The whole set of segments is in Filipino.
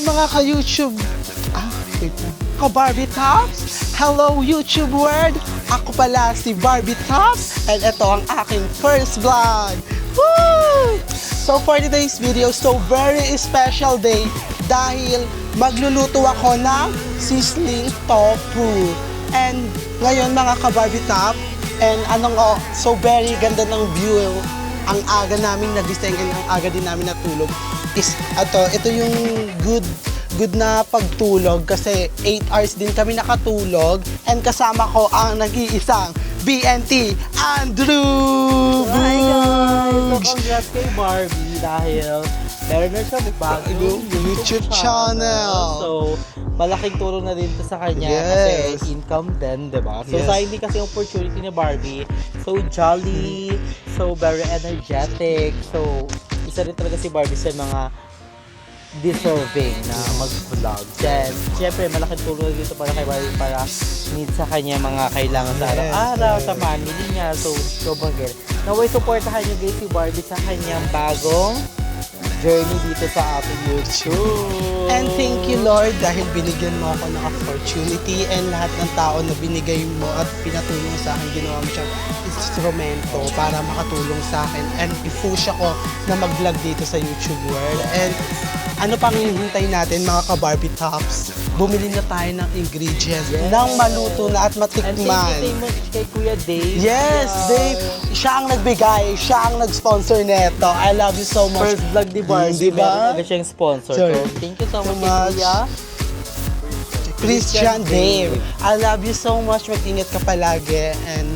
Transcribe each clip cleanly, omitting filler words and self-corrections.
mga ka-YouTube, wait lang. Ka-Barbie Tops? Hello YouTube world! Ako pala si Barbie Tops and ito ang aking first vlog. Woo! So for today's video, so very special day dahil magluluto ako ng sizzling tofu. And ngayon mga ka-Barbie Top, and so very ganda ng view. Ang aga namin nagising and ang aga din namin natulog is ito yung good na pagtulog kasi 8 hours din kami nakatulog and kasama ko ang nag-iisang BNT Andrew! Hi guys! So congrats kay Barbie dahil meron na siya bagong YouTube channel. So malaking tulong na din to sa kanya Yes. kasi income din, diba? So Yes. sa hindi kasi opportunity ni Barbie, so jolly, so very energetic, so isa rin talaga si Barbie sa mga deserving na mag-vlog. Then, syempre, malaking tulong dito para kay Barbie para need sa kanya mga kailangan sa araw-araw, sa family niya. So, sobrang galing. Naway, supportahan niyo guys si Barbie sa kanyang bagong journey dito sa ating YouTube. And thank you Lord dahil binigyan mo ako ng opportunity and lahat ng tao na binigay mo at pinatulong sa akin, ginawa mo siyang instrumento para makatulong sa akin and i-push ako na mag-vlog dito sa YouTube world. And ano pang hihintay natin mga ka-Barbie Tops? Bumili na tayo ng ingredients nang maluto na at And thank matikman. you kay Kuya Dave. Yes, Dave. Siya ang nagbigay. Siya ang nag-sponsor neto. I love you so much. First vlog ni Barbie, Diba? meron talaga siyang sponsor. Sorry. So, thank you so So much, much. Kuya. Christian Dave. I love you so much. Mag-ingat ka palagi and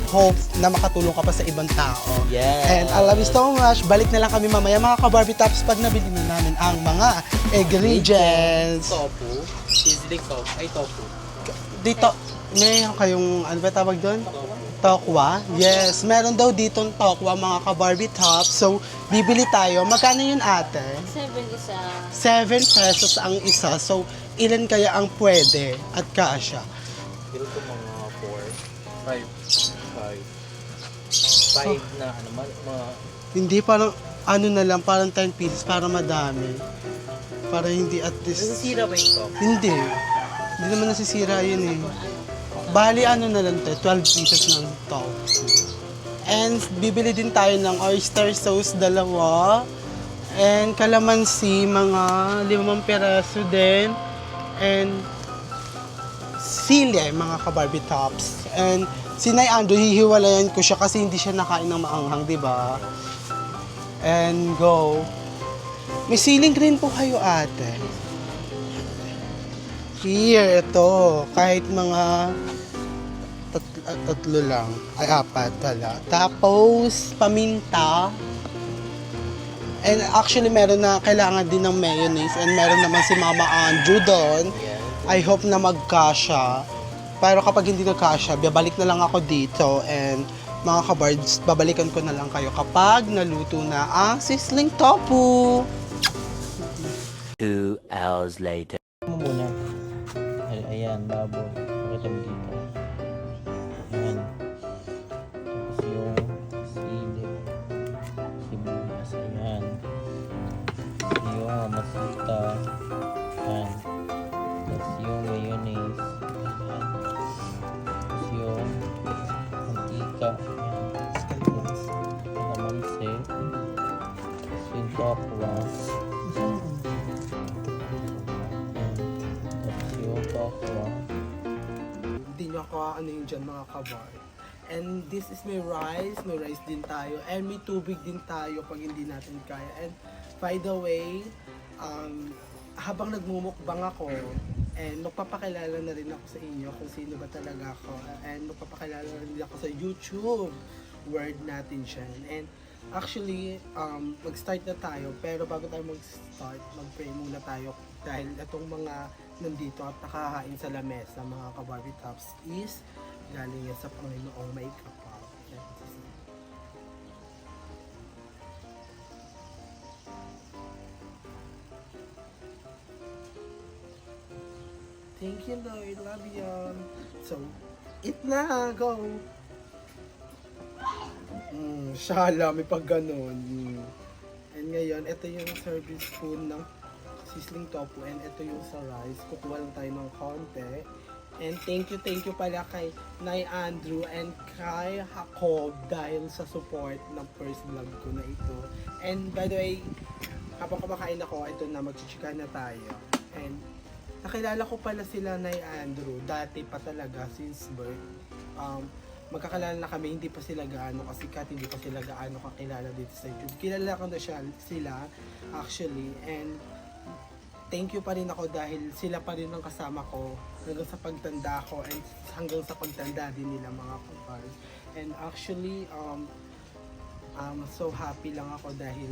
hope na makatulong ka pa sa ibang tao. Yes. And I love you so much. Balik na lang kami mamaya mga ka-Barbie Tops pag nabili na namin ang mga ingredients. Tofu. Sizzling tofu. Ay, tofu. Dito, may kayong, ano ba tawag doon? Tokwa? Yes, meron daw ditong tokwa mga ka-Barbie Tops. So, bibili tayo. Magkano yun ate? 7 isa. 7 pesos ang isa. So, ilan kaya ang pwede at kasya? Pero ito mga 4, 5, 5 na ano, mga Hindi, parang ano na lang, parang 10 pieces para madami. Para hindi at least... nasisira ba ito? Hindi. Hindi naman nasisira yun eh. Bali ano na lang to, 12 pieces ng tofu. And bibili din tayo ng oyster sauce, 2. And kalamansi, mga 5 peraso din. And sili, mga ka-Barbie Tops. And si Nay Andrew, hihiwalayan ko siya kasi hindi siya nakain ng maanghang, di ba? And go. May siling green po kayo, ate. Here, ito. Kahit mga tatlo lang. Ay, 4 pala. Tapos, paminta. And actually, meron na kailangan din ng mayonnaise. And meron naman si Mama Andrew doon. I hope na magkasya. Pero kapag hindi nagkasya, babalik na lang ako dito. And mga ka-Bards, babalikan ko na lang kayo kapag naluto na ang sizzling tofu. 2 hours later. Mo muna. Ayan, baboy. Pakita mo dito. Ayan. Tapos yung sili. Sibuyas. Ayan. Yung masita. Ayan. Tapos yung mayonnaise. Ayan. Tapos yung mantika. Ayan. Tapos kalamansi. Tapos yung tokwa. Hindi nyo ako ano yung dyan mga kabar. And this is my rice. May rice din tayo. And may tubig din tayo pag hindi natin kaya. And by the way, habang nagmumukbang ako, and magpapakilala na rin ako sa inyo kung sino ba talaga ako. And magpapakilala rin ako sa YouTube word natin siya. And actually, mag-start na tayo. Pero bago tayo mag-start, mag-pray muna tayo. Dahil itong mga nandito at nakakain sa lamesa, mga ka-Barbie Tops, is galing yan sa Panginoong may kapal. Thank you, Lord. Love you. So, eat na. Go. Shala, may pag ganon. And ngayon, ito yung service spoon ng sizzling tofu and ito yung sa rice. Kukuha lang tayo ng konti. And thank you pala kay Nay Andrew and kay Jacob dahil sa support ng first vlog ko na ito. And by the way, habang kumakain ako, ito na, magchichika na tayo. And nakilala ko pala sila Nay Andrew, dati pa talaga, since birth. Magkakalala na kami, hindi pa sila gaano kasikat, hindi pa sila gaano kakilala dito sa YouTube. Kilala ko na sila, actually, and thank you pa rin ako dahil sila pa rin ang kasama ko hanggang sa pagtanda ko and hanggang sa pagtanda din nila mga kapars. And actually, so happy lang ako dahil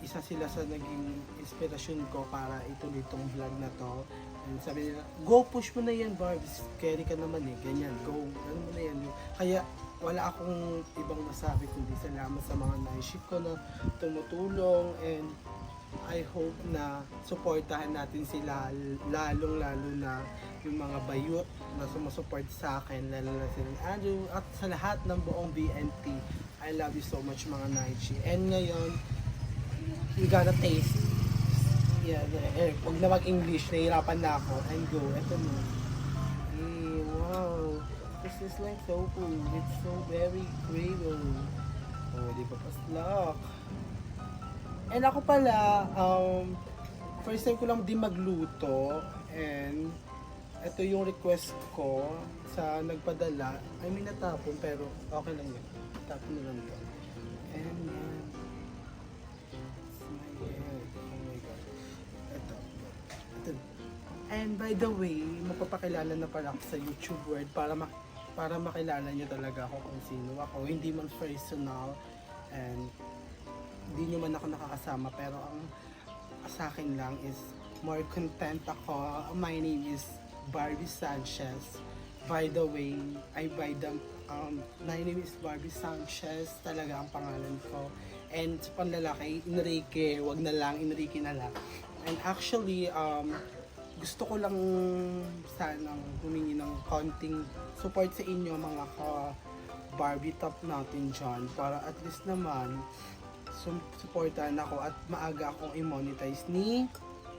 isa sila sa naging inspirasyon ko para ituloy itong vlog na to. And sabi nila, go push mo na yan Barbs, carry ka naman eh, ganyan, go, ano mo na yan. Kaya wala akong ibang masabi kundi salamat sa mga naiship ko na tumutulong, and I hope na suportahan natin sila, lalong-lalo na yung mga bayot na sumusuport sa akin, lalo na si Andrew at sa lahat ng buong BNT. I love you so much mga Naichi. And ngayon, you gotta taste. Yeah, huwag na mag-English, nahihirapan na ako. And go, eto mo. Hey, wow. This is like so cool. It's so very craving. Oh, di ba paslak? And ako pala, first time ko lang din magluto, and ito yung request ko sa nagpadala. I mean natapon, pero okay lang yun. Tapon na lang to. And yan. It's my head. Oh my God. Ito. And by the way, mapapakilala na pala ako sa YouTube world para makilala niyo talaga ako kung sino ako. Hindi man personal, and hindi nyo man ako nakakasama, pero ang sa akin lang is more content ako. My name is Barbie Sanchez. By the way, my name is Barbie Sanchez, talaga ang pangalan ko. And sa panlalaki, Enrique, wag na lang, Enrique na lang. And actually, gusto ko lang sanang humingi ng konting support sa inyo mga Barbie top natin dyan, para at least naman supportan ako at maaga akong i-monetize ni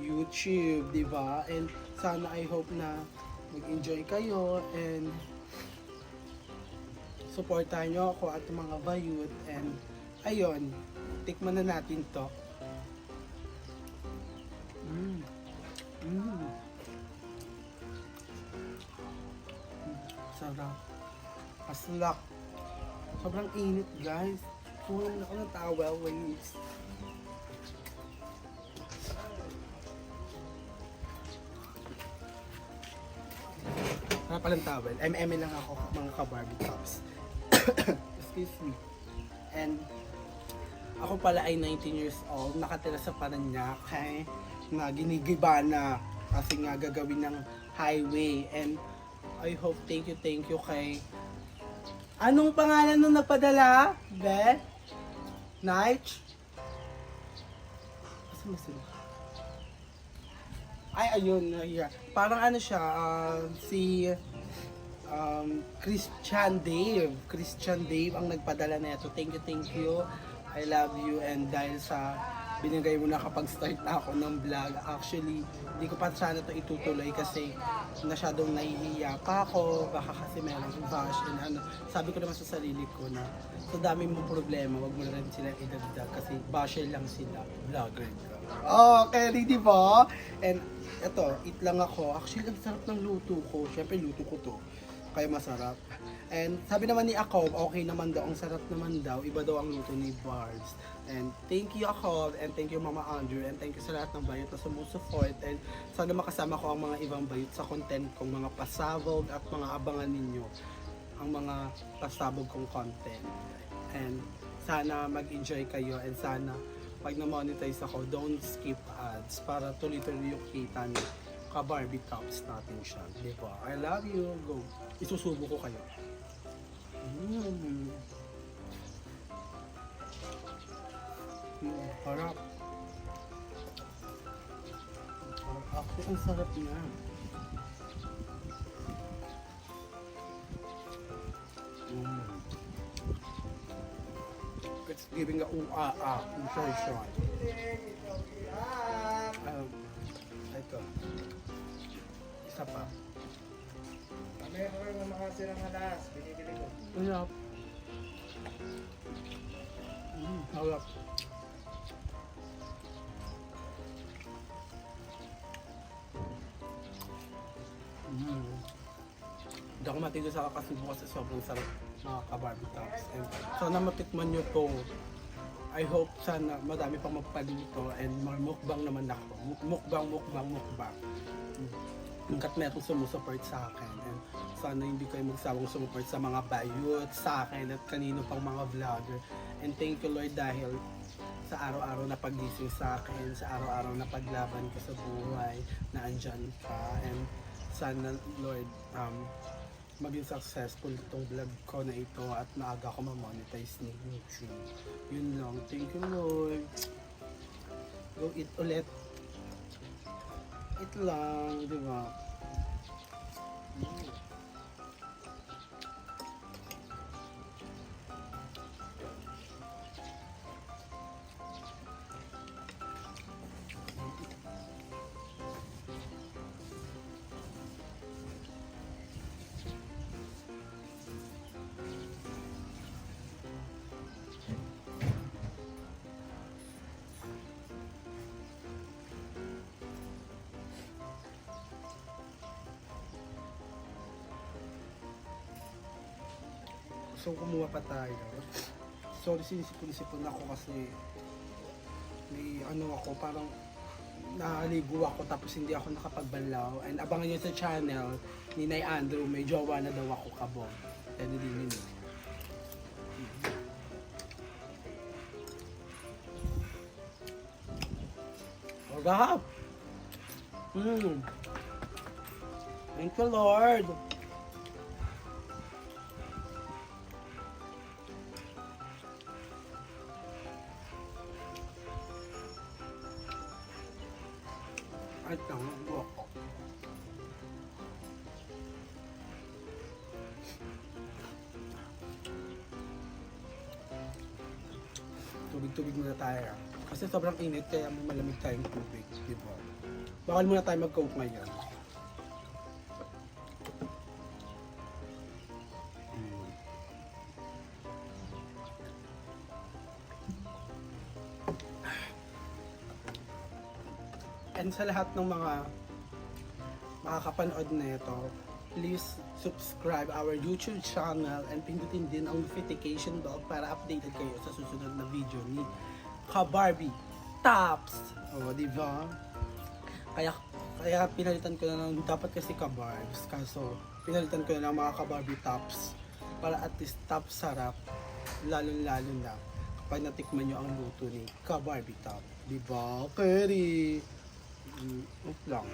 YouTube, di ba? And sana I hope na mag-enjoy kayo and supportahan nyo ako at mga bayut. And ayun, tikman na natin to. Sarap. Paslak. Sobrang init guys. Kunin ako ng towel when it's... Wala palang towel. MM lang ako mga ka-Barbie tops. Excuse me. And ako pala ay 19 years old. Nakatira sa Paranaque. Na ginigiba na kasi nga gagawin ng highway. And I hope, thank you kay... Anong pangalan nung nagpadala? Beth? Night? Asa mo sila? Ay, ayun. Yeah. Parang ano siya, si Christian Dave ang nagpadala na ito. Thank you. I love you. And dahil sa binigay mo na kapag start na ako ng vlog, actually, hindi ko pa sana ito itutuloy kasi masyadong nahihiya pa ako, baka kasi merong bash and ano. Sabi ko naman sa sarili ko na sa dami mong problema, wag mo na rin sila idagdag kasi basher lang sila, vlogger ka. Okay, di ba? And eto, eat lang ako. Actually, ang sarap ng luto ko. Syempre, luto ko to. Kaya masarap. And sabi naman ni Jacob, okay naman daw, ang sarap naman daw, iba daw ang luto ni Barbs. And thank you Jacob, and thank you Mama Andrew, and thank you sa lahat ng bayot na sumusupport. And sana makasama ko ang mga ibang bayot sa content kong mga pasabog at mga abangan ninyo ang mga pasabog kong content. And sana mag-enjoy kayo, and sana pag na-monetize ako, don't skip ads para tuloy-tuloy yung kita ni ka-Barbie tops natin siya. Di ba? I love you. Go. Isusubo ko kayo. Harap. Actually, ang sarap niya. It's giving a sensation. sirang alas, binibili ko. Sarap. Sarap. Hindi ako matigil sa kakasibo kasi sobrang sarap mga ka-Barbie Tops. And sana matikman nyo to. I hope sana madami pang magpalito and mga mukbang naman ako. Mukbang. Hanggat meron sumusupport sa akin. And sana hindi kayo magsawang sumupport sa mga bayot, sa akin at kanino pang mga vlogger. And thank you Lord dahil sa araw-araw na pagising sa akin, sa araw-araw na paglaban ko sa buhay, na andyan ka. And sana Lord, maging successful itong vlog ko na ito at maaga ko ma-monetize ni YouTube. Yun lang. Thank you Lord. Go eat ulit. Eat lang, di ba? So kumuha pa tayo. Sorry, sinisipon ako kasi may ano ako, parang naligo ako tapos hindi ako nakapagbanlaw. And abangan nyo sa channel ni Nay Andrew, may jowa na daw ako kabog. And hindi nyo. Orgahap! Thank you Lord! Ay, tama ko. Tubig-tubig muna tayo. Kasi sobrang init kaya may malamig tayong tubig. Diba? Bawal muna tayo mag-coke ngayon. And sa lahat ng mga makakapanood nito, please subscribe our YouTube channel and pindutin din ang notification bell para updated kayo sa susunod na video ni ka-Barbie Tops. O, di ba? Kaya pinalitan ko na ng dapat kasi ka-Barbs. Kaso, pinalitan ko na ng mga ka-Barbie Tops para at least top sarap, lalo-lalo na kapag natikman nyo ang luto ni ka-Barbie Top. Di ba? Keri! Lang.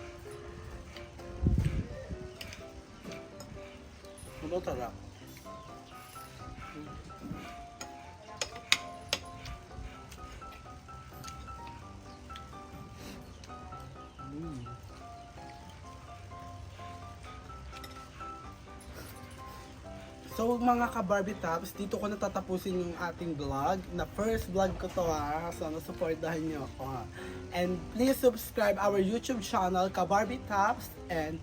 Ano sarap? So mga ka-Barbie Tops, dito ko natatapusin yung ating vlog. Na first vlog ko to ha. So nasuportahan nyo ako ha. And please subscribe our YouTube channel, ka-Barbie Tops. And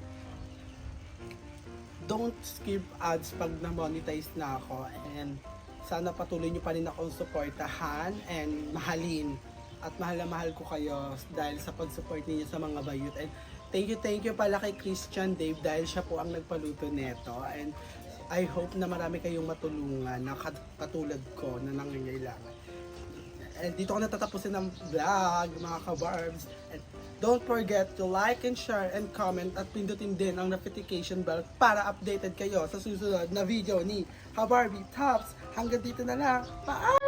don't skip ads pag na-monetize na ako. And sana patuloy nyo pa rin akong suportahan and mahalin. At mahal na mahal ko kayo dahil sa pag-support ninyo sa mga bayot. And thank you pala kay Christian Dave dahil siya po ang nagpaluto neto. And I hope na marami kayong matulungan na katulad ko na nangangailangan. And dito ko natatapusin ang vlog, mga ka-Barbs. And don't forget to like and share and comment at pindutin din ang notification bell para updated kayo sa susunod na video ni ka-Barbie Tops. Hanggang dito na lang. Paalam!